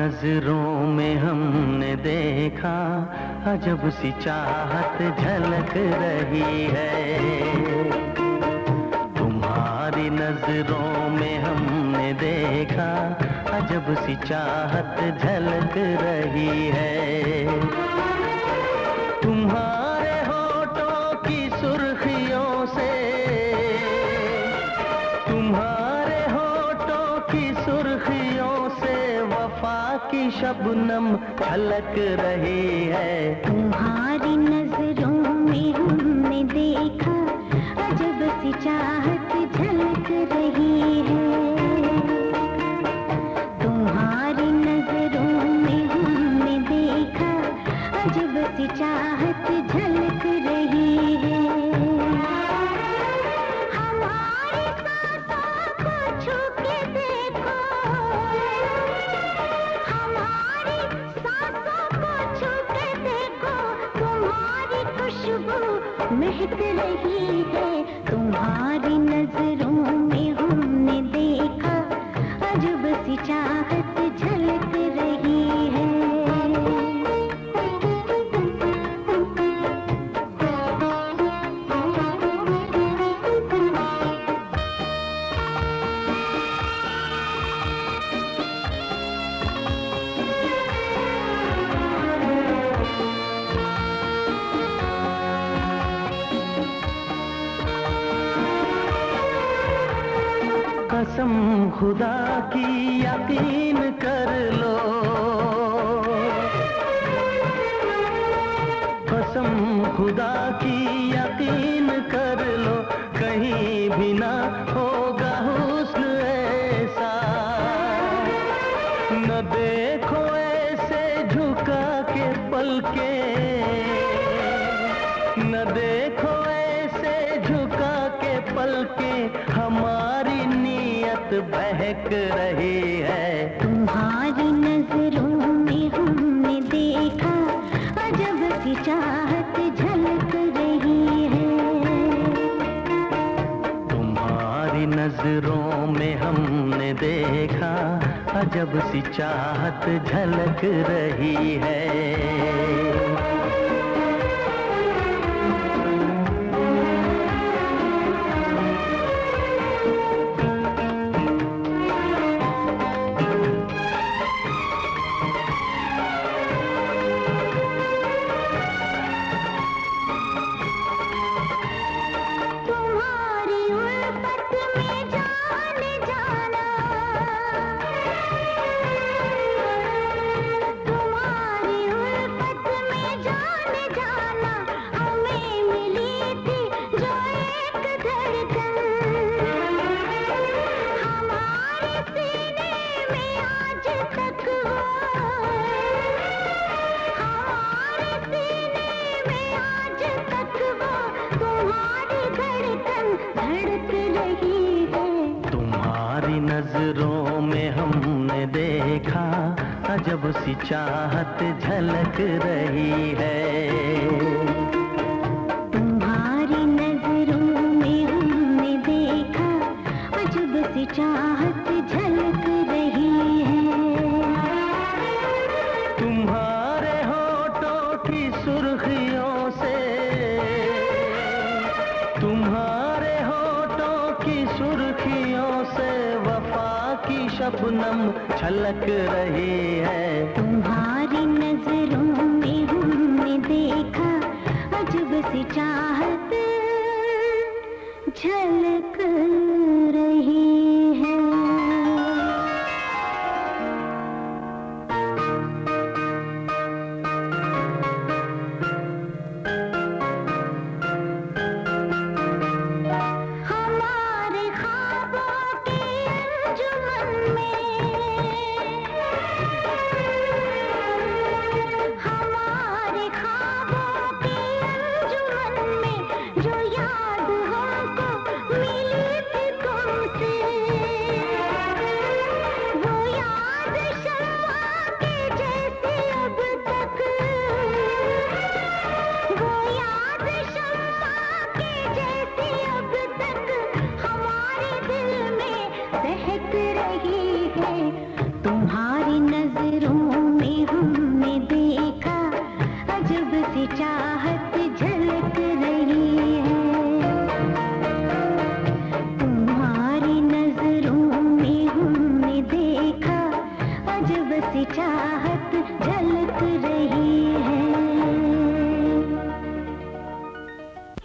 नजरों में हमने देखा अजब सी चाहत झलक रही है। तुम्हारी नजरों में हमने देखा अजब सी चाहत झलक रही है। तुम्हारे होठों की सुर्खियों से, तुम्हारे होठों की सुर्खियों से वफा की शबनम झलक रही है। तुम्हारी नजरों में हमने देखा अजब सी चाहत झलक रही है। तुम्हारी नजरों में हमने देखा अजब सी चाहत झलक रही है। हमारी सांसों को छू के देखो, हमारी सांसों को छू के देखो, तुम्हारी खुशबू महक रही है। तुम्हारी नजरों में हमने देखा अजब सी चाहत झलक रही है। कसम खुदा की यकीन कर लो, कसम खुदा की यकीन कर लो, कहीं भी ना होगा हुस्न ऐसा। न देखो ऐसे झुका के पलके, न देखो ऐसे झुका के पलके, हमारी नीयत बहक रही है। तुम्हारी नजरों में हमने देखा अजब सी चाहत झलक रही है। तुम्हारी नजरों में हमने देखा अजब सी चाहत झलक रही है। नजरों में हमने देखा अजब सी चाहत झलक रही है। तुम्हारी नजरों में हमने देखा अजब सी चाहत झलक रही है। तुम्हारे होठों की सुर्खियों से, तुम्हारे होठों की सुर्खियों से वफा की शबनम छलक रही है। तुम्हारी नजरों में हमने देखा अजब सी चाहत झलक रही है। महक